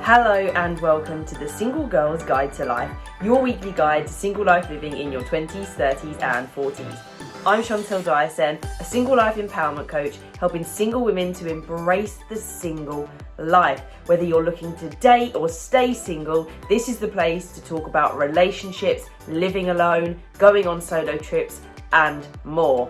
Hello and welcome to the Single Girl's Guide to Life, your weekly guide to single life living in your 20s, 30s and 40s. I'm Chantelle the Coach, a single life empowerment coach, helping single women to embrace the single life. Whether you're looking to date or stay single, this is the place to talk about relationships, living alone, going on solo trips and more.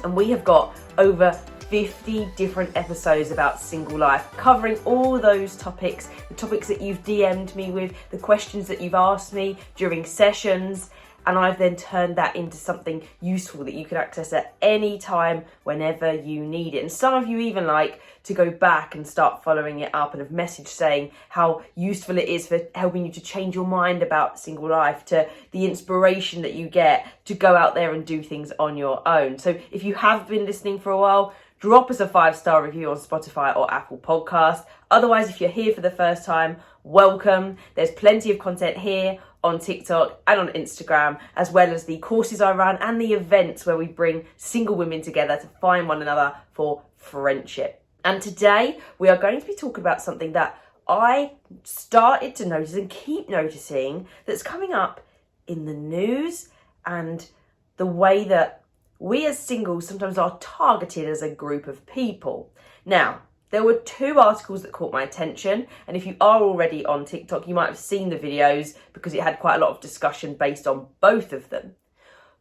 And we have got over 50 different episodes about single life, covering all those topics, the topics that you've DM'd me with, the questions that you've asked me during sessions, and I've then turned that into something useful that you can access at any time, whenever you need it. And some of you even like to go back and start following it up and have messaged saying how useful it is for helping you to change your mind about single life, to the inspiration that you get to go out there and do things on your own. So if you have been listening for a while, drop us a 5-star review on Spotify or Apple Podcast. Otherwise, if you're here for the first time, welcome. There's plenty of content here on TikTok and on Instagram, as well as the courses I run and the events where we bring single women together to find one another for friendship. And today we are going to be talking about something that I started to notice and keep noticing that's coming up in the news, and the way that we as singles sometimes are targeted as a group of people. Now, there were 2 articles that caught my attention, and if you are already on TikTok, you might have seen the videos because it had quite a lot of discussion based on both of them.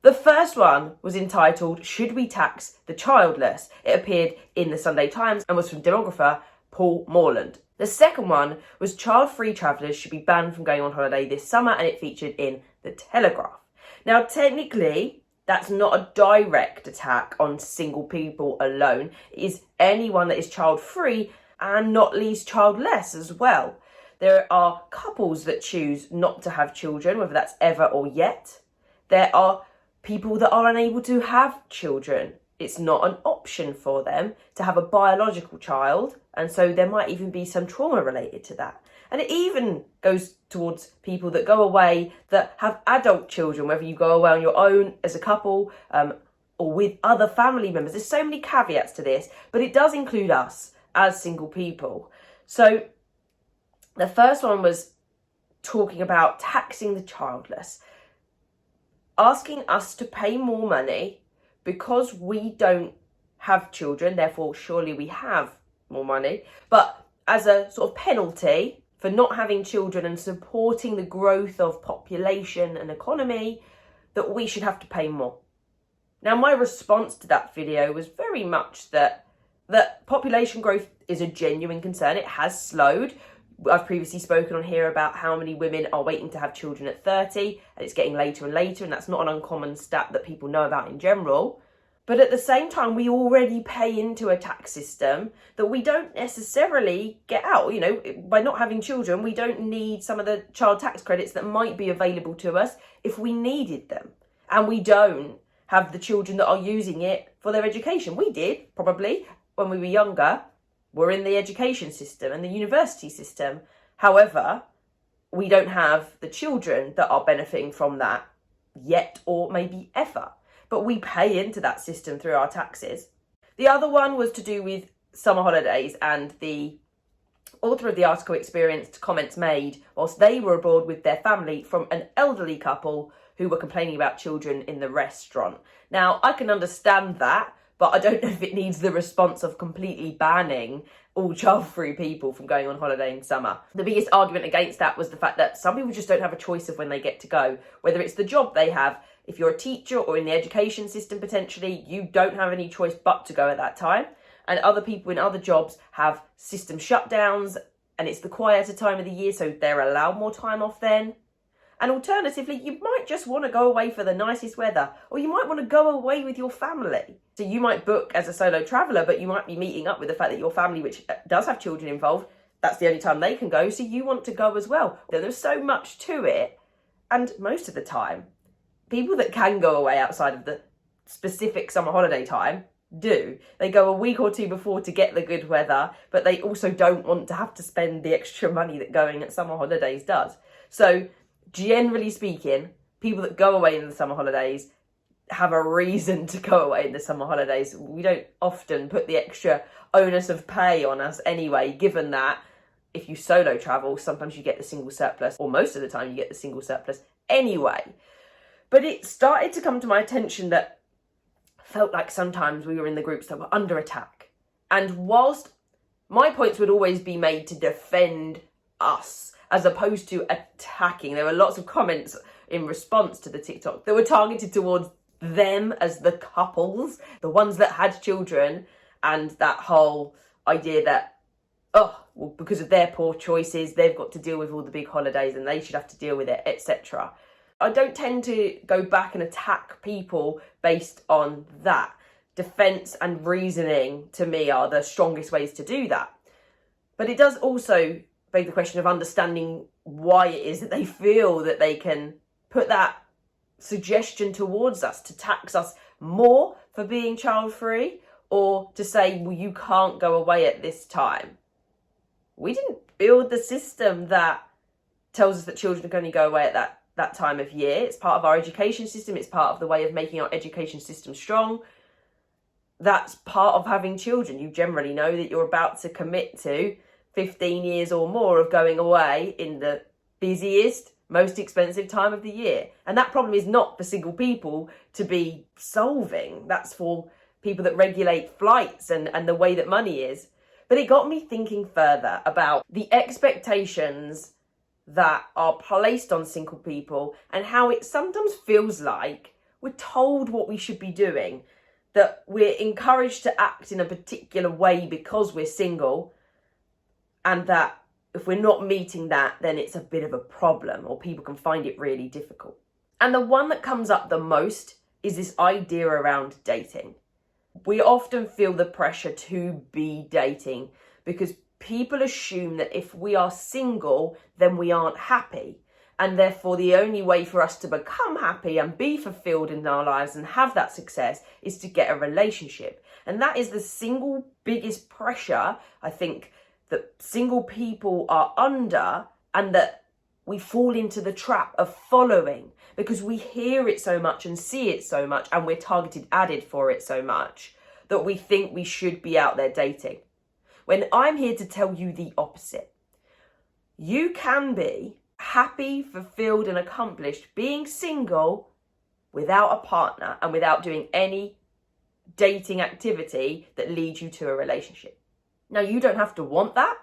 The first one was entitled, "Should We Tax the Childless?" It appeared in the Sunday Times and was from demographer Paul Morland. The second one was, "Child-free travellers should be banned from going on holiday this summer," and it featured in the Telegraph. Now, technically, that's not a direct attack on single people alone. It is anyone that is child-free and not least childless as well. There are couples that choose not to have children, whether that's ever or yet. There are people that are unable to have children. It's not an option for them to have a biological child, and so there might even be some trauma related to that. And it even goes towards people that go away that have adult children, whether you go away on your own as a couple or with other family members. There's so many caveats to this, but it does include us as single people. So the first one was talking about taxing the childless, asking us to pay more money because we don't have children, therefore surely we have more money, but as a sort of penalty for not having children and supporting the growth of population and economy, that we should have to pay more. Now, my response to that video was very much that population growth is a genuine concern. It has slowed. I've previously spoken on here about how many women are waiting to have children at 30, and it's getting later and later, and that's not an uncommon stat that people know about in general. But at the same time, we already pay into a tax system that we don't necessarily get out. You know, by not having children, we don't need some of the child tax credits that might be available to us if we needed them. And we don't have the children that are using it for their education. We did, probably, when we were younger. We're in the education system and the university system. However, we don't have the children that are benefiting from that yet, or maybe ever. But we pay into that system through our taxes. The other one was to do with summer holidays, and the author of the article experienced comments made whilst they were abroad with their family from an elderly couple who were complaining about children in the restaurant. Now, I can understand that, but I don't know if it needs the response of completely banning all child-free people from going on holiday in summer. The biggest argument against that was the fact that some people just don't have a choice of when they get to go, whether it's the job they have. If you're a teacher or in the education system, potentially, you don't have any choice but to go at that time. And other people in other jobs have system shutdowns, and it's the quieter time of the year, so they're allowed more time off then. And alternatively, you might just want to go away for the nicest weather, or you might want to go away with your family. So you might book as a solo traveller, but you might be meeting up with the fact that your family, which does have children involved, that's the only time they can go, so you want to go as well. There's so much to it, and most of the time, people that can go away outside of the specific summer holiday time do. They go a week or 2 before to get the good weather, but they also don't want to have to spend the extra money that going at summer holidays does. So generally speaking, people that go away in the summer holidays have a reason to go away in the summer holidays. We don't often put the extra onus of pay on us anyway, given that if you solo travel, sometimes you get the single surplus, or most of the time you get the single surplus anyway. But it started to come to my attention that felt like sometimes we were in the groups that were under attack. And whilst my points would always be made to defend us as opposed to attacking, there were lots of comments in response to the TikTok that were targeted towards them as the couples, the ones that had children, and that whole idea that, oh, well, because of their poor choices, they've got to deal with all the big holidays and they should have to deal with it, etc. I don't tend to go back and attack people based on that. Defense and reasoning, to me, are the strongest ways to do that. But it does also beg the question of understanding why it is that they feel that they can put that suggestion towards us to tax us more for being child-free, or to say, well, you can't go away at this time. We didn't build the system that tells us that children can only go away at that time of year. It's part of our education system. It's part of the way of making our education system strong. That's part of having children. You generally know that you're about to commit to 15 years or more of going away in the busiest, most expensive time of the year. And that problem is not for single people to be solving. That's for people that regulate flights and the way that money is. But it got me thinking further about the expectations that are placed on single people and how it sometimes feels like we're told what we should be doing, that we're encouraged to act in a particular way because we're single, and that if we're not meeting that, then it's a bit of a problem, or people can find it really difficult. And the one that comes up the most is this idea around dating. We often feel the pressure to be dating because people assume that if we are single, then we aren't happy. And therefore, the only way for us to become happy and be fulfilled in our lives and have that success is to get a relationship. And that is the single biggest pressure, I think, that single people are under, and that we fall into the trap of following because we hear it so much and see it so much, and we're targeted added for it so much that we think we should be out there dating. When I'm here to tell you the opposite. You can be happy, fulfilled and accomplished being single without a partner and without doing any dating activity that leads you to a relationship. Now, you don't have to want that.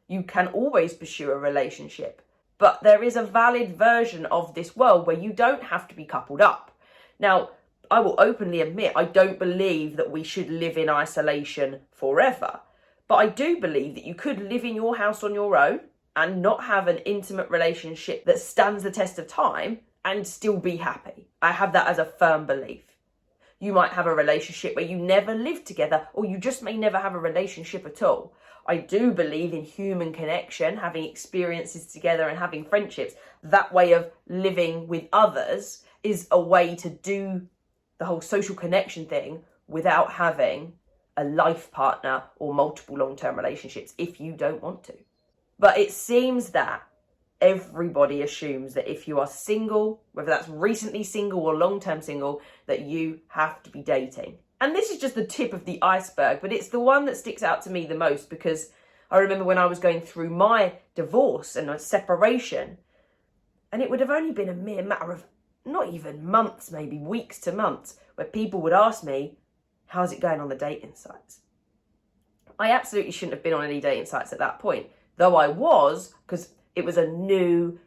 You can always pursue a relationship. But there is a valid version of this world where you don't have to be coupled up. Now, I will openly admit I don't believe that we should live in isolation forever. But I do believe that you could live in your house on your own and not have an intimate relationship that stands the test of time and still be happy. I have that as a firm belief. You might have a relationship where you never live together, or you just may never have a relationship at all. I do believe in human connection, having experiences together and having friendships. That way of living with others is a way to do the whole social connection thing without having a life partner or multiple long-term relationships if you don't want to. But it seems that everybody assumes that if you are single, whether that's recently single or long-term single, that you have to be dating. And this is just the tip of the iceberg, but it's the one that sticks out to me the most, because I remember when I was going through my divorce and a separation, and it would have only been a mere matter of not even months, maybe weeks to months, where people would ask me, how's it going on the dating sites? I absolutely shouldn't have been on any dating sites at that point, though I was, because it was a new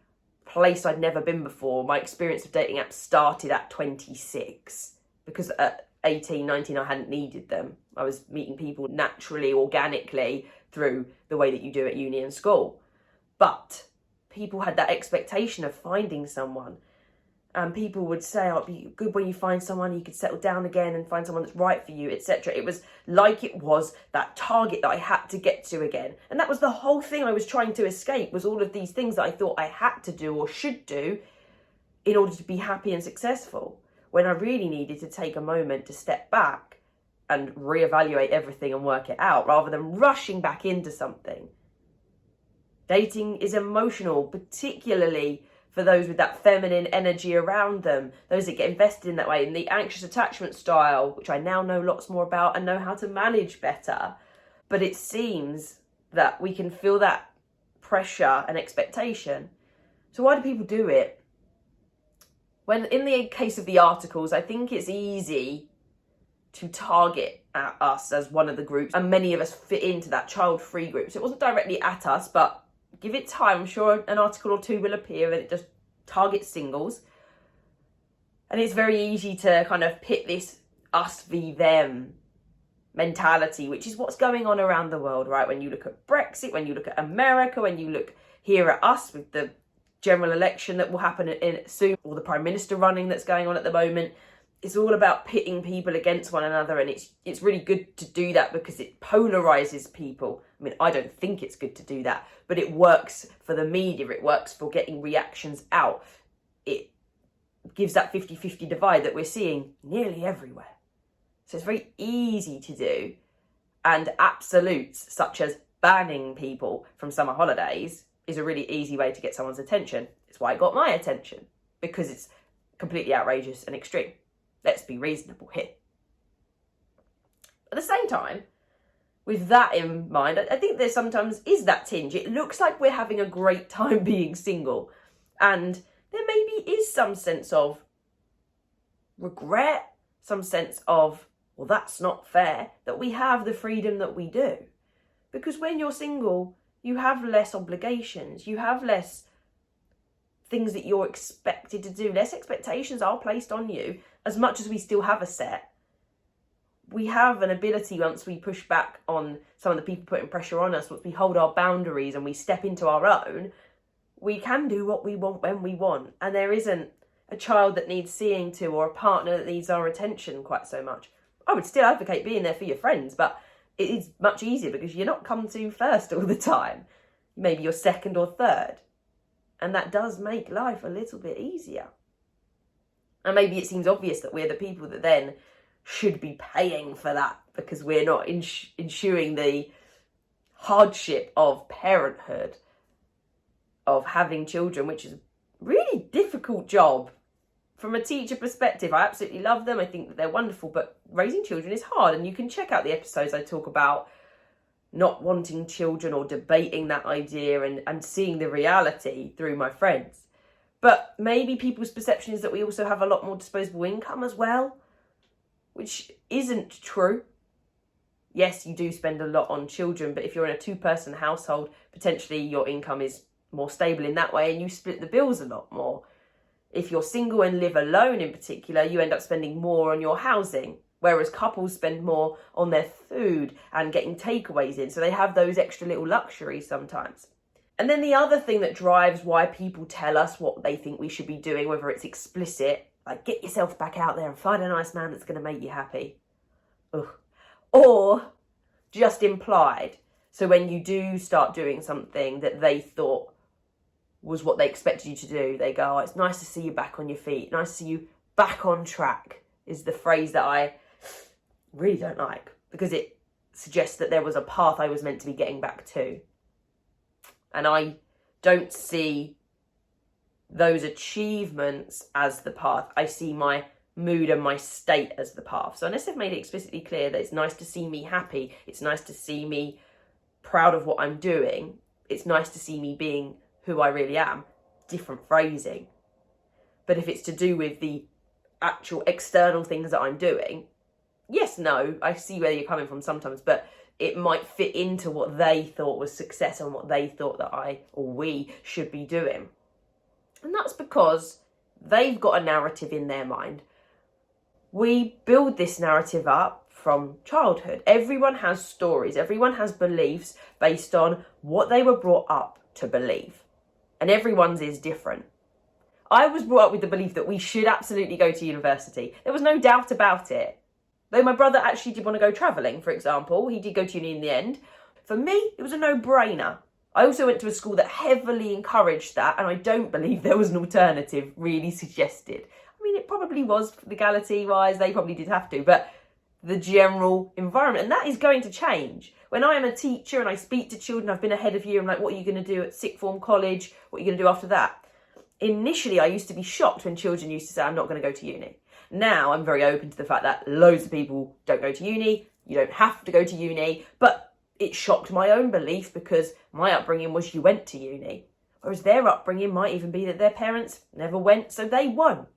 place I'd never been before. My experience of dating apps started at 26, because at 18, 19, I hadn't needed them. I was meeting people naturally, organically, through the way that you do at uni and school. But people had that expectation of finding someone. And people would say, oh, it'd be good when you find someone, you could settle down again and find someone that's right for you, etc. It was like it was that target that I had to get to again. And that was the whole thing I was trying to escape, was all of these things that I thought I had to do or should do in order to be happy and successful, when I really needed to take a moment to step back and reevaluate everything and work it out, rather than rushing back into something. Dating is emotional, particularly for those with that feminine energy around them, those that get invested in that way, and the anxious attachment style, which I now know lots more about and know how to manage better. But it seems that we can feel that pressure and expectation. So why do people do it? When in the case of the articles, I think it's easy to target at us as one of the groups, and many of us fit into that child-free group. So it wasn't directly at us, but give it time. I'm sure an article or two will appear and it just targets singles. And it's very easy to kind of pit this us v them mentality, which is what's going on around the world, right? When you look at Brexit, when you look at America, when you look here at us with the general election that will happen in soon, or the Prime Minister running that's going on at the moment, it's all about pitting people against one another, and it's really good to do that because it polarizes people. I mean, I don't think it's good to do that, but it works for the media, it works for getting reactions out. It gives that 50-50 divide that we're seeing nearly everywhere. So it's very easy to do, and absolutes such as banning people from summer holidays is a really easy way to get someone's attention. It's why it got my attention, because it's completely outrageous and extreme. Let's be reasonable here. At the same time, with that in mind, I think there sometimes is that tinge. It looks like we're having a great time being single, and there maybe is some sense of regret, some sense of, well, that's not fair, that we have the freedom that we do. Because when you're single, you have less obligations, you have less things that you're expected to do, less expectations are placed on you, as much as we still have a set. We have an ability, once we push back on some of the people putting pressure on us, once we hold our boundaries and we step into our own, we can do what we want when we want. And there isn't a child that needs seeing to or a partner that needs our attention quite so much. I would still advocate being there for your friends, but it is much easier because you're not come to first all the time. Maybe you're second or third. And that does make life a little bit easier. And maybe it seems obvious that we're the people that then should be paying for that because we're not ensuring the hardship of parenthood, of having children, which is a really difficult job. From a teacher perspective, I absolutely love them. I think that they're wonderful, but raising children is hard. And you can check out the episodes I talk about not wanting children or debating that idea and seeing the reality through my friends. But maybe people's perception is that we also have a lot more disposable income as well, which isn't true. Yes, you do spend a lot on children, but if you're in a 2-person household, potentially your income is more stable in that way and you split the bills a lot more. If you're single and live alone in particular, you end up spending more on your housing, whereas couples spend more on their food and getting takeaways in. So they have those extra little luxuries sometimes. And then the other thing that drives why people tell us what they think we should be doing, whether it's explicit, like get yourself back out there and find a nice man that's going to make you happy. Ugh. Or just implied. So when you do start doing something that they thought was what they expected you to do, they go, oh, it's nice to see you back on your feet. Nice to see you back on track is the phrase that I really don't like, because it suggests that there was a path I was meant to be getting back to. And I don't see those achievements as the path. I see my mood and my state as the path. So unless they've made it explicitly clear that it's nice to see me happy, it's nice to see me proud of what I'm doing, it's nice to see me being who I really am, different phrasing. But if it's to do with the actual external things that I'm doing, yes, no, I see where you're coming from sometimes, but it might fit into what they thought was success and what they thought that I or we should be doing. And that's because they've got a narrative in their mind. We build this narrative up from childhood. Everyone has stories. Everyone has beliefs based on what they were brought up to believe. And everyone's is different. I was brought up with the belief that we should absolutely go to university. There was no doubt about it. Though my brother actually did want to go travelling, for example. He did go to uni in the end. For me, it was a no-brainer. I also went to a school that heavily encouraged that, and I don't believe there was an alternative really suggested. I mean, it probably was legality-wise, they probably did have to, but the general environment, and that is going to change. When I am a teacher and I speak to children, I've been ahead of you, I'm like, what are you going to do at sixth form college? What are you going to do after that? Initially, I used to be shocked when children used to say, I'm not going to go to uni. Now, I'm very open to the fact that loads of people don't go to uni. You don't have to go to uni. But it shocked my own belief because my upbringing was you went to uni. Whereas their upbringing might even be that their parents never went, so they won't.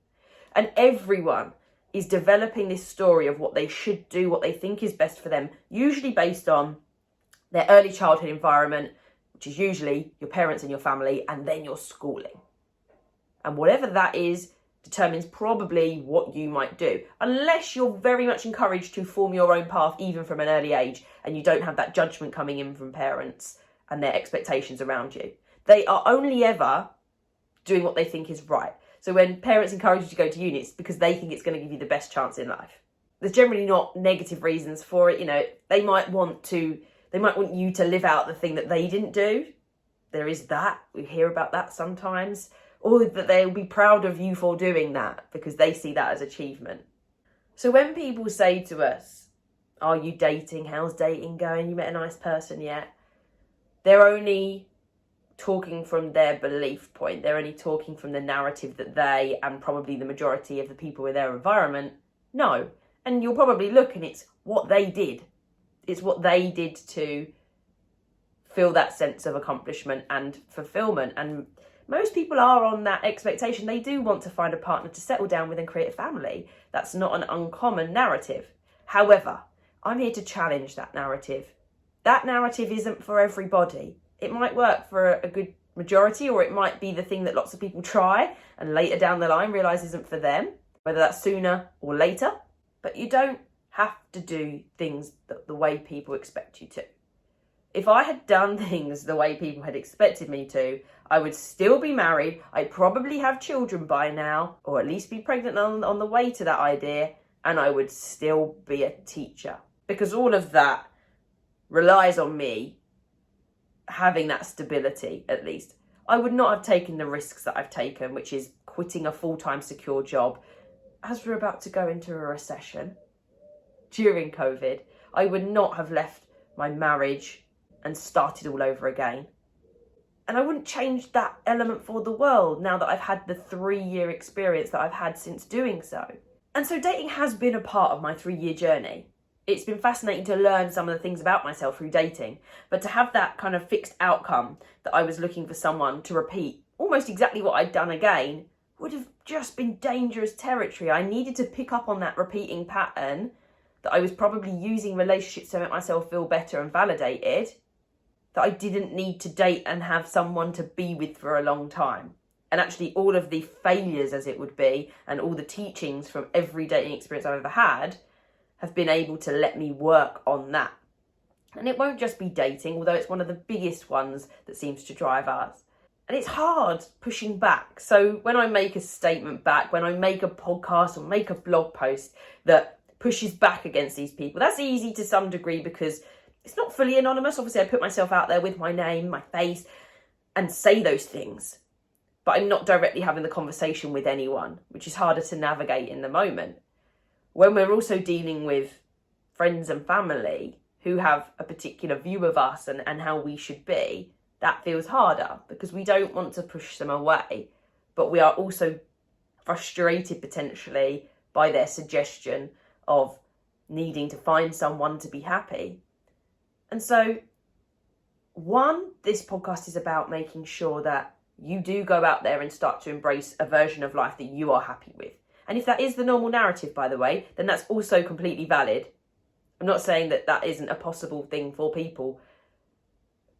And everyone is developing this story of what they should do, what they think is best for them, usually based on their early childhood environment, which is usually your parents and your family, and then your schooling. And whatever that is determines probably what you might do, unless you're very much encouraged to form your own path even from an early age and you don't have that judgment coming in from parents and their expectations around you. They are only ever doing what they think is right. So when parents encourage you to go to uni, it's because they think it's going to give you the best chance in life. There's generally not negative reasons for it. You know, they might want you to live out the thing that they didn't do. There is that. We hear about that sometimes. Or that they'll be proud of you for doing that because they see that as achievement. So when people say to us, are you dating? How's dating going? You met a nice person yet? They're only talking from their belief point. They're only talking from the narrative that they and probably the majority of the people in their environment know. And you'll probably look and it's what they did. It's what they did to feel that sense of accomplishment and fulfillment. And most people are on that expectation. They do want to find a partner to settle down with and create a family. That's not an uncommon narrative. However, I'm here to challenge that narrative. That narrative isn't for everybody. It might work for a good majority, or it might be the thing that lots of people try and later down the line realise isn't for them, whether that's sooner or later. But you don't have to do things the way people expect you to. If I had done things the way people had expected me to, I would still be married. I'd probably have children by now, or at least be pregnant on the way to that idea, and I would still be a teacher. Because all of that relies on me having that stability, at least. I would not have taken the risks that I've taken, which is quitting a full-time secure job as we're about to go into a recession during COVID. I would not have left my marriage and started all over again. And I wouldn't change that element for the world now that I've had the 3-year experience that I've had since doing so. And so dating has been a part of my 3-year journey. It's been fascinating to learn some of the things about myself through dating, but to have that kind of fixed outcome that I was looking for someone to repeat almost exactly what I'd done again would have just been dangerous territory. I needed to pick up on that repeating pattern that I was probably using relationships to make myself feel better and validated, that I didn't need to date and have someone to be with for a long time. And actually all of the failures, as it would be, and all the teachings from every dating experience I've ever had have been able to let me work on that. And it won't just be dating, although it's one of the biggest ones that seems to drive us. And it's hard pushing back. So when I make a statement back, when I make a podcast or make a blog post that pushes back against these people, that's easy to some degree because it's not fully anonymous. Obviously, I put myself out there with my name, my face, and say those things. But I'm not directly having the conversation with anyone, which is harder to navigate in the moment. When we're also dealing with friends and family who have a particular view of us and how we should be, that feels harder because we don't want to push them away, but we are also frustrated potentially by their suggestion of needing to find someone to be happy. And so, this podcast is about making sure that you do go out there and start to embrace a version of life that you are happy with. And if that is the normal narrative, by the way, then that's also completely valid. I'm not saying that that isn't a possible thing for people,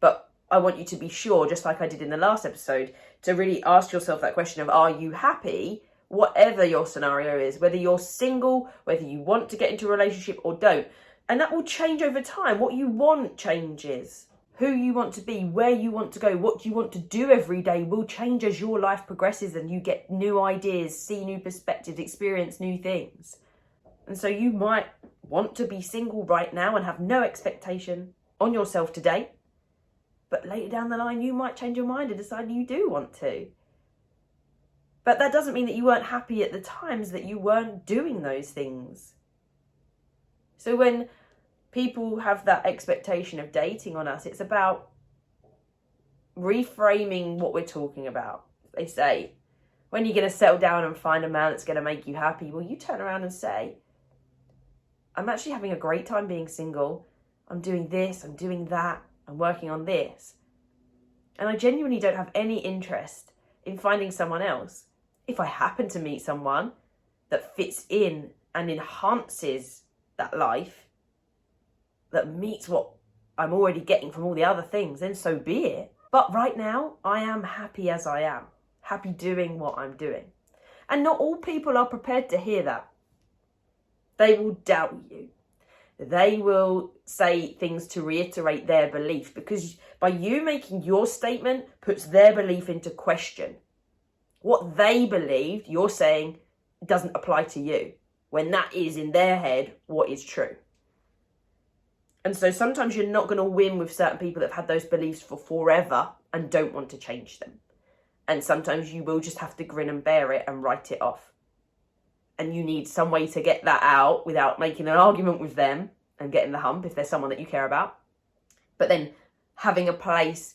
but I want you to be sure, just like I did in the last episode, to really ask yourself that question of, are you happy? Whatever your scenario is, whether you're single, whether you want to get into a relationship or don't. And that will change over time. What you want changes. Who you want to be, where you want to go, what you want to do every day will change as your life progresses and you get new ideas, see new perspectives, experience new things. And so you might want to be single right now and have no expectation on yourself to date. But later down the line, you might change your mind and decide you do want to. But that doesn't mean that you weren't happy at the times that you weren't doing those things. So when people have that expectation of dating on us, it's about reframing what we're talking about. They say, when you're going to settle down and find a man that's going to make you happy, well, you turn around and say, I'm actually having a great time being single. I'm doing this, I'm doing that, I'm working on this. And I genuinely don't have any interest in finding someone else. If I happen to meet someone that fits in and enhances that life, that meets what I'm already getting from all the other things, then so be it. But right now, I am happy as I am, happy doing what I'm doing. And not all people are prepared to hear that. They will doubt you. They will say things to reiterate their belief, because by you making your statement puts their belief into question. What they believed, you're saying, doesn't apply to you, when that is in their head what is true. And so sometimes you're not going to win with certain people that have had those beliefs for forever and don't want to change them. And sometimes you will just have to grin and bear it and write it off. And you need some way to get that out without making an argument with them and getting the hump if there's someone that you care about. But then having a place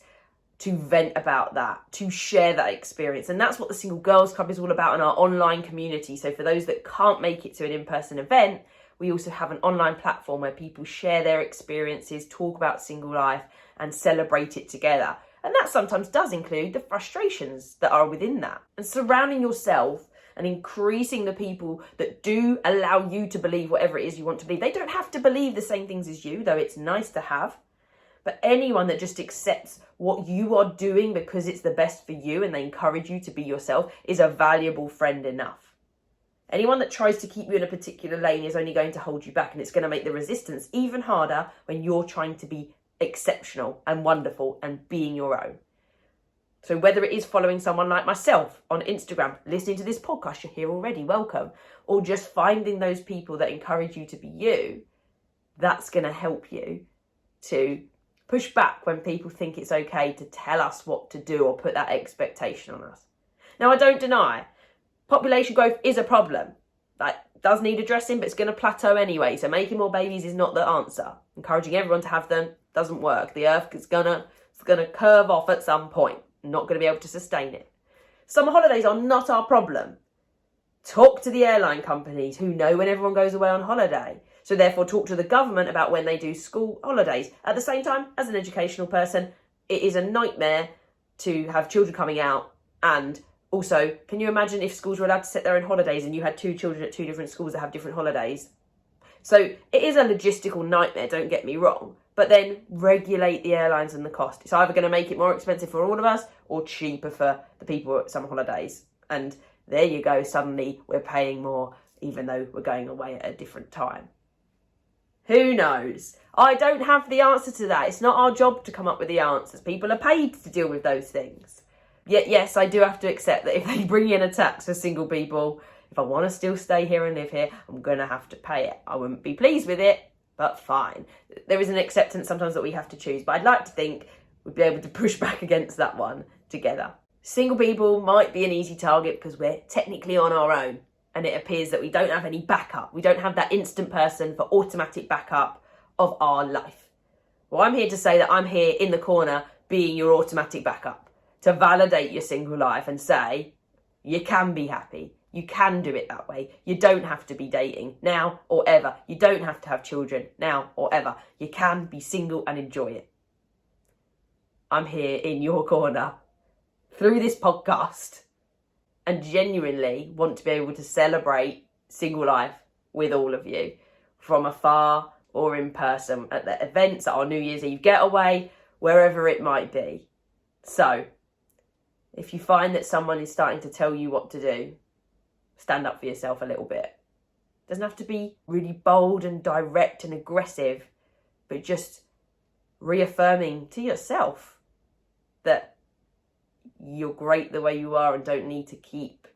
to vent about that, to share that experience. And that's what the Single Girls Club is all about in our online community. So for those that can't make it to an in-person event, we also have an online platform where people share their experiences, talk about single life and celebrate it together. And that sometimes does include the frustrations that are within that. And surrounding yourself and increasing the people that do allow you to believe whatever it is you want to believe. They don't have to believe the same things as you, though it's nice to have. But anyone that just accepts what you are doing because it's the best for you and they encourage you to be yourself is a valuable friend enough. Anyone that tries to keep you in a particular lane is only going to hold you back, and it's going to make the resistance even harder when you're trying to be exceptional and wonderful and being your own. So whether it is following someone like myself on Instagram, listening to this podcast, you're here already, welcome, or just finding those people that encourage you to be you, that's going to help you to push back when people think it's okay to tell us what to do or put that expectation on us. Now, I don't deny population growth is a problem. That does need addressing, but it's going to plateau anyway. So making more babies is not the answer. Encouraging everyone to have them doesn't work. The earth is going to curve off at some point. Not going to be able to sustain it. Summer holidays are not our problem. Talk to the airline companies who know when everyone goes away on holiday. So therefore talk to the government about when they do school holidays. At the same time, as an educational person, it is a nightmare to have children coming out. And also, can you imagine if schools were allowed to set their own holidays and you had two children at two different schools that have different holidays? So it is a logistical nightmare, don't get me wrong. But then regulate the airlines and the cost. It's either going to make it more expensive for all of us or cheaper for the people at summer holidays. And there you go, suddenly we're paying more even though we're going away at a different time. Who knows? I don't have the answer to that. It's not our job to come up with the answers. People are paid to deal with those things. Yet, yes, I do have to accept that if they bring in a tax for single people, if I want to still stay here and live here, I'm going to have to pay it. I wouldn't be pleased with it, but fine. There is an acceptance sometimes that we have to choose, but I'd like to think we'd be able to push back against that one together. Single people might be an easy target because we're technically on our own and it appears that we don't have any backup. We don't have that instant person for automatic backup of our life. Well, I'm here to say that I'm here in the corner being your automatic backup to validate your single life and say you can be happy. You can do it that way. You don't have to be dating now or ever. You don't have to have children now or ever. You can be single and enjoy it. I'm here in your corner through this podcast and genuinely want to be able to celebrate single life with all of you from afar or in person at the events, at our New Year's Eve getaway, wherever it might be. So if you find that someone is starting to tell you what to do, stand up for yourself a little bit. It doesn't have to be really bold and direct and aggressive, but just reaffirming to yourself that you're great the way you are and don't need to keep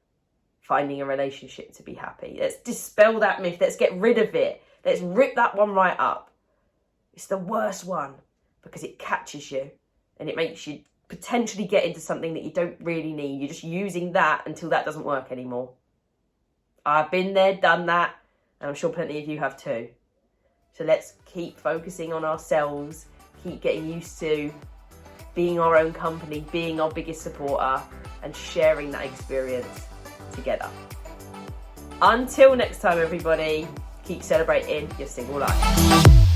finding a relationship to be happy. Let's dispel that myth. Let's get rid of it. Let's rip that one right up. It's the worst one because it catches you and it makes you potentially get into something that you don't really need. You're just using that until that doesn't work anymore. I've been there, done that, and I'm sure plenty of you have too. So let's keep focusing on ourselves, keep getting used to being our own company, being our biggest supporter, and sharing that experience together. Until next time, everybody, keep celebrating your single life.